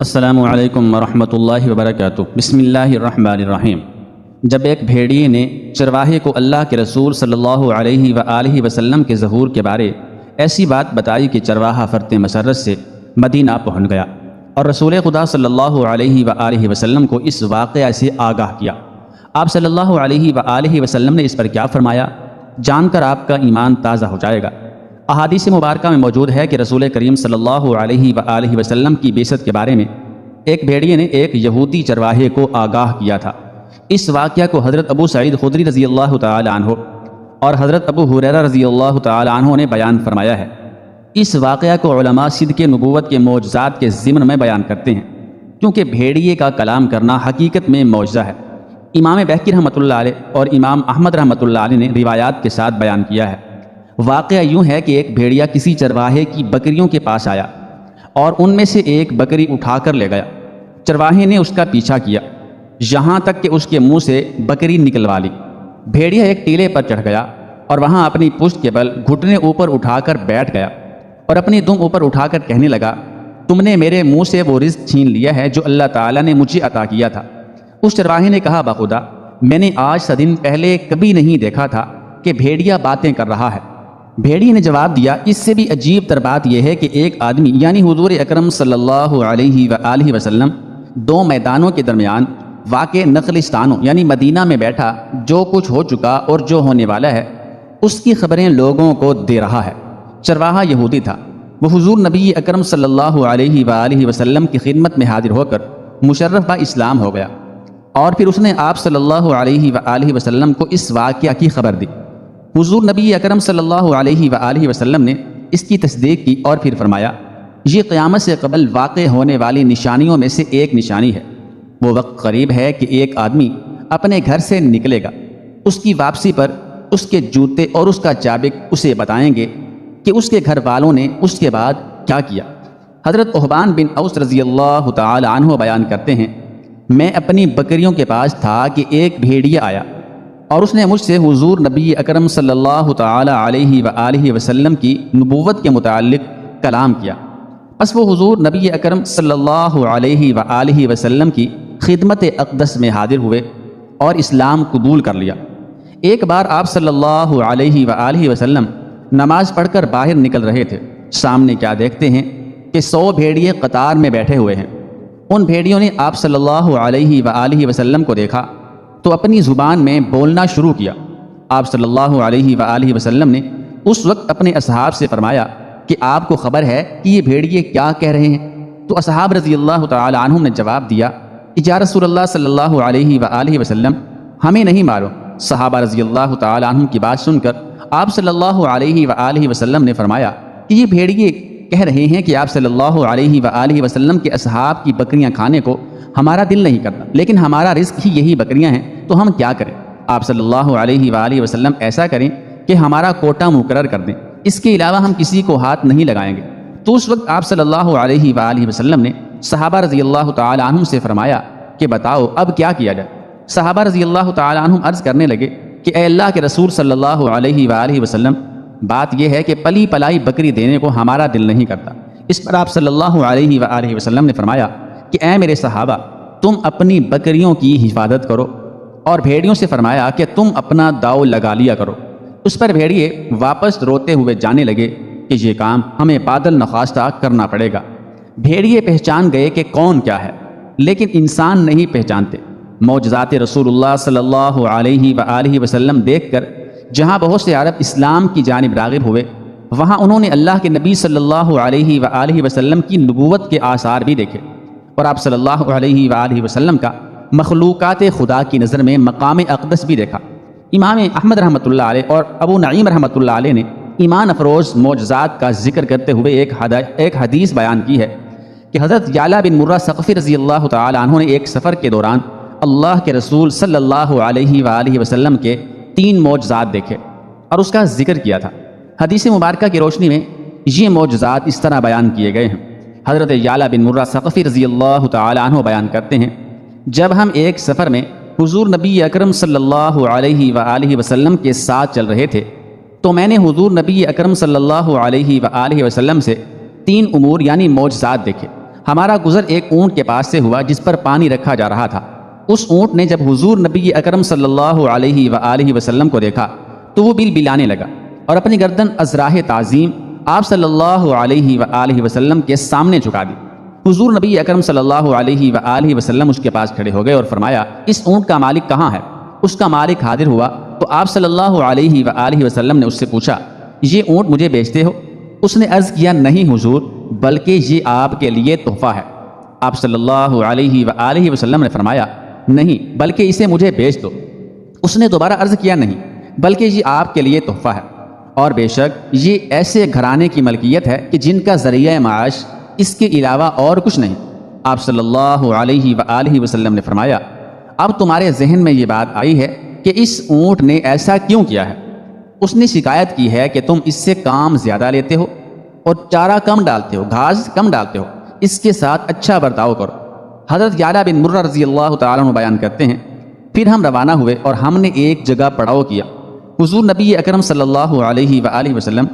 السلام علیکم ورحمۃ اللہ وبرکاتہ۔ بسم اللہ الرحمن الرحیم۔ جب ایک بھیڑیے نے چرواہے کو اللہ کے رسول صلی اللہ علیہ وآلہ وسلم کے ظہور کے بارے ایسی بات بتائی کہ چرواہا فرط مسرت سے مدینہ پہنچ گیا اور رسول خدا صلی اللہ علیہ وآلہ وسلم کو اس واقعہ سے آگاہ کیا۔ آپ صلی اللہ علیہ وآلہ وسلم نے اس پر کیا فرمایا؟ جان کر آپ کا ایمان تازہ ہو جائے گا۔ احادیث مبارکہ میں موجود ہے کہ رسول کریم صلی اللہ علیہ وآلہ وسلم کی بعثت کے بارے میں ایک بھیڑیے نے ایک یہودی چرواہے کو آگاہ کیا تھا۔ اس واقعہ کو حضرت ابو سعید خدری رضی اللہ تعالی عنہ اور حضرت ابو ہریرہ رضی اللہ تعالی عنہ نے بیان فرمایا ہے۔ اس واقعہ کو علماء صدق نبوت کے معجزات کے ضمن میں بیان کرتے ہیں، کیونکہ بھیڑیے کا کلام کرنا حقیقت میں معجزہ ہے۔ امام بہقی رحمۃ اللہ علیہ اور امام احمد رحمۃ اللہ علیہ نے روایات کے ساتھ بیان کیا ہے۔ واقعہ یوں ہے کہ ایک بھیڑیا کسی چرواہے کی بکریوں کے پاس آیا اور ان میں سے ایک بکری اٹھا کر لے گیا۔ چرواہے نے اس کا پیچھا کیا یہاں تک کہ اس کے منہ سے بکری نکلوا لی۔ بھیڑیا ایک ٹیلے پر چڑھ گیا اور وہاں اپنی پشت کے بل گھٹنے اوپر اٹھا کر بیٹھ گیا اور اپنی دم اوپر اٹھا کر کہنے لگا، تم نے میرے منہ سے وہ رزق چھین لیا ہے جو اللہ تعالیٰ نے مجھے عطا کیا تھا۔ اس چرواہے نے کہا، بخدا میں نے آج سے دن پہلے کبھی نہیں دیکھا تھا کہ بھیڑیا باتیں کر رہا ہے۔ بھیڑیے نے جواب دیا، اس سے بھی عجیب تر بات یہ ہے کہ ایک آدمی یعنی حضور اکرم صلی اللہ علیہ وآلہ وسلم دو میدانوں کے درمیان واقع نخلستانوں یعنی مدینہ میں بیٹھا جو کچھ ہو چکا اور جو ہونے والا ہے اس کی خبریں لوگوں کو دے رہا ہے۔ چرواہا یہودی تھا۔ وہ حضور نبی اکرم صلی اللہ علیہ وآلہ وسلم کی خدمت میں حاضر ہو کر مشرف با اسلام ہو گیا اور پھر اس نے آپ صلی اللہ علیہ وآلہ وسلم کو اس واقعہ کی خبر دی۔ حضور نبی اکرم صلی اللہ علیہ وآلہ وسلم نے اس کی تصدیق کی اور پھر فرمایا، یہ قیامت سے قبل واقع ہونے والی نشانیوں میں سے ایک نشانی ہے۔ وہ وقت قریب ہے کہ ایک آدمی اپنے گھر سے نکلے گا، اس کی واپسی پر اس کے جوتے اور اس کا چابک اسے بتائیں گے کہ اس کے گھر والوں نے اس کے بعد کیا کیا۔ حضرت عہبان بن اوس رضی اللہ تعالی عنہ بیان کرتے ہیں، میں اپنی بکریوں کے پاس تھا کہ ایک بھیڑیا آیا اور اس نے مجھ سے حضور نبی اکرم صلی اللہ تعالی علیہ وآلہ وسلم کی نبوت کے متعلق کلام کیا۔ پس وہ حضور نبی اکرم صلی اللہ علیہ وآلہ وسلم کی خدمت اقدس میں حاضر ہوئے اور اسلام قبول کر لیا۔ ایک بار آپ صلی اللہ علیہ وآلہ وسلم نماز پڑھ کر باہر نکل رہے تھے۔ سامنے کیا دیکھتے ہیں کہ 100 بھیڑیے قطار میں بیٹھے ہوئے ہیں۔ ان بھیڑیوں نے آپ صلی اللہ علیہ وآلہ وسلم کو دیکھا تو اپنی زبان میں بولنا شروع کیا۔ آپ صلی اللہ علیہ وآلہ وسلم نے اس وقت اپنے اصحاب سے فرمایا کہ آپ کو خبر ہے کہ یہ بھیڑیے کیا کہہ رہے ہیں؟ تو اصحاب رضی اللہ تعالی عنہم نے جواب دیا کہ یا رسول اللہ صلی اللہ علیہ وآلہ وسلم ہمیں نہیں معلوم۔ صحابہ رضی اللہ تعالی عنہم کی بات سن کر آپ صلی اللہ علیہ وآلہ وسلم نے فرمایا کہ یہ بھیڑیے کہہ رہے ہیں کہ آپ صلی اللہ علیہ وآلہ وسلم کے اصحاب کی بکریاں کھانے کو ہمارا دل نہیں کرتا، لیکن ہمارا رزق ہی یہی بکریاں ہیں، تو ہم کیا کریں؟ آپ صلی اللہ علیہ وآلہ وسلم ایسا کریں کہ ہمارا کوٹا مقرر کر دیں، اس کے علاوہ ہم کسی کو ہاتھ نہیں لگائیں گے۔ تو اس وقت آپ صلی اللہ علیہ وآلہ وسلم نے صحابہ رضی اللہ تعالی عنہم سے فرمایا کہ بتاؤ اب کیا کیا جائے؟ صحابہ رضی اللہ تعالی عنہم عرض کرنے لگے کہ اے اللہ کے رسول صلی اللہ علیہ وآلہ وسلم، بات یہ ہے کہ پلی پلائی بکری دینے کو ہمارا دل نہیں کرتا۔ اس پر آپ صلی اللہ علیہ وآلہ وسلم نے فرمایا کہ اے میرے صحابہ، تم اپنی بکریوں کی حفاظت کرو، اور بھیڑیوں سے فرمایا کہ تم اپنا داؤ لگا لیا کرو۔ اس پر بھیڑیے واپس روتے ہوئے جانے لگے کہ یہ کام ہمیں بادل نخواستہ کرنا پڑے گا۔ بھیڑیے پہچان گئے کہ کون کیا ہے، لیکن انسان نہیں پہچانتے۔ معجزات رسول اللہ صلی اللہ علیہ وآلہ وسلم دیکھ کر جہاں بہت سے عرب اسلام کی جانب راغب ہوئے، وہاں انہوں نے اللہ کے نبی صلی اللہ علیہ وآلہ وسلم کی نبوت کے آثار بھی دیکھے اور آپ صلی اللہ علیہ وآلہ وسلم کا مخلوقات خدا کی نظر میں مقام اقدس بھی دیکھا۔ امام احمد رحمۃ اللہ علیہ اور ابو نعیم رحمۃ اللہ علیہ نے ایمان افروز معجزات کا ذکر کرتے ہوئے ایک حدیث بیان کی ہے کہ حضرت یعلا بن مرہ ثقفی رضی اللہ تعالی عنہ نے ایک سفر کے دوران اللہ کے رسول صلی اللہ علیہ وآلہ وسلم کے 3 معجزات دیکھے اور اس کا ذکر کیا تھا۔ حدیث مبارکہ کی روشنی میں یہ معجزات اس طرح بیان کیے گئے ہیں۔ حضرت یعلا بن مرہ ثقفی رضی اللہ تعالی عنہ بیان کرتے ہیں، جب ہم ایک سفر میں حضور نبی اکرم صلی اللہ علیہ وآلہ وسلم کے ساتھ چل رہے تھے تو میں نے حضور نبی اکرم صلی اللہ علیہ وآلہ وسلم سے 3 امور یعنی معجزات دیکھے۔ ہمارا گزر ایک اونٹ کے پاس سے ہوا جس پر پانی رکھا جا رہا تھا۔ اس اونٹ نے جب حضور نبی اکرم صلی اللہ علیہ وآلہ وسلم کو دیکھا تو وہ بل بلانے لگا اور اپنی گردن ازراہ تعظیم آپ صلی اللہ علیہ وآلہ وسلم کے سامنے جھکا دی۔ حضور نبی اکرم صلی اللہ علیہ وآلہ وسلم اس کے پاس کھڑے ہو گئے اور فرمایا، اس اونٹ کا مالک کہاں ہے؟ اس کا مالک حاضر ہوا تو آپ صلی اللہ علیہ وآلہ وسلم نے اس سے پوچھا، یہ اونٹ مجھے بیچتے ہو؟ اس نے عرض کیا، نہیں حضور، بلکہ یہ آپ کے لیے تحفہ ہے۔ آپ صلی اللہ علیہ وآلہ وسلم نے فرمایا، نہیں بلکہ اسے مجھے بیچ دو۔ اس نے دوبارہ عرض کیا، نہیں بلکہ یہ آپ کے لیے تحفہ ہے، اور بے شک یہ ایسے گھرانے کی ملکیت ہے کہ جن کا ذریعہ معاش اس کے علاوہ اور کچھ نہیں۔ آپ صلی اللہ علیہ وآلہ وسلم نے فرمایا، اب تمہارے ذہن میں یہ بات آئی ہے کہ اس اونٹ نے ایسا کیوں کیا ہے؟ اس نے شکایت کی ہے کہ تم اس سے کام زیادہ لیتے ہو اور چارہ کم ڈالتے ہو، گھاس کم ڈالتے ہو، اس کے ساتھ اچھا برتاؤ کرو۔ حضرت یعلا بن مرہ رضی اللہ تعالیٰ عنہ بیان کرتے ہیں، پھر ہم روانہ ہوئے اور ہم نے ایک جگہ پڑاؤ کیا۔ حضور نبی اکرم صلی اللہ علیہ وآلہ وسلم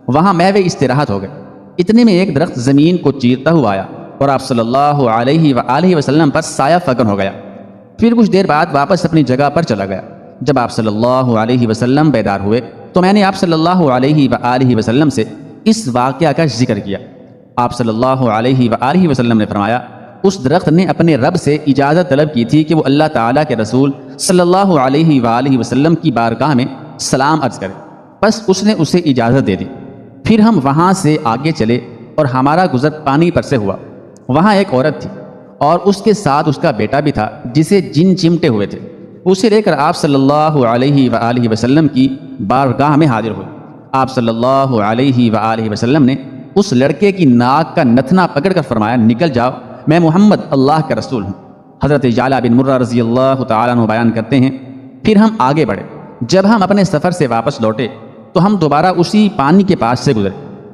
وہاں محو استراحت ہو گئے۔ اتنے میں ایک درخت زمین کو چیرتا ہوا آیا اور آپ صلی اللہ علیہ وآلہ وسلم پر سایہ فگن ہو گیا۔ پھر کچھ دیر بعد واپس اپنی جگہ پر چلا گیا۔ جب آپ صلی اللہ علیہ وسلم بیدار ہوئے تو میں نے آپ صلی اللہ علیہ وآلہ وسلم سے اس واقعہ کا ذکر کیا۔ آپ صلی اللہ علیہ وآلہ وسلم نے فرمایا، اس درخت نے اپنے رب سے اجازت طلب کی تھی کہ وہ اللہ تعالیٰ کے رسول صلی اللہ علیہ وآلہ وسلم کی بارگاہ میں سلام عرض کرے، بس اس نے اسے اجازت دے دی۔ پھر ہم وہاں سے آگے چلے اور ہمارا گزر پانی پر سے ہوا۔ وہاں ایک عورت تھی اور اس کے ساتھ اس کا بیٹا بھی تھا جسے جن چمٹے ہوئے تھے۔ اسے لے کر آپ صلی اللہ علیہ وآلہ وسلم کی بارگاہ میں حاضر ہوئے۔ آپ صلی اللہ علیہ وآلہ وسلم نے اس لڑکے کی ناک کا نتنا پکڑ کر فرمایا، نکل جاؤ، میں محمد اللہ کا رسول ہوں۔ حضرت یعلا بن مرہ رضی اللہ تعالیٰ عنہ بیان کرتے ہیں، پھر ہم آگے بڑھے۔ جب ہم اپنے سفر سے واپس لوٹے تو ہم دوبارہ اسی پانی کے پاس سے گزرے،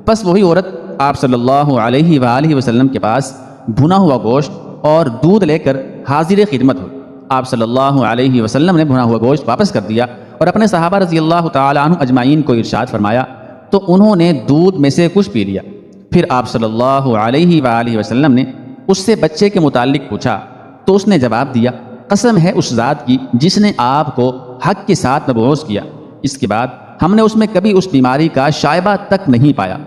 بس وہی عورت آپ صلی اللہ علیہ وآلہ وسلم کے پاس بھنا ہوا گوشت اور دودھ لے کر حاضر خدمت ہوئی۔ آپ صلی اللہ علیہ وسلم نے بھنا ہوا گوشت واپس کر دیا اور اپنے صحابہ رضی اللہ تعالیٰ عنہ اجمعین کو ارشاد فرمایا تو انہوں نے دودھ میں سے کچھ پی لیا۔ پھر آپ صلی اللہ علیہ وآلہ وسلم نے اس سے بچے کے متعلق پوچھا تو اس نے جواب دیا، قسم ہے اس ذات کی جس نے آپ کو حق کے ساتھ مبعوث کیا، اس کے بعد ہم نے اس میں کبھی اس بیماری کا شائبہ تک نہیں پایا۔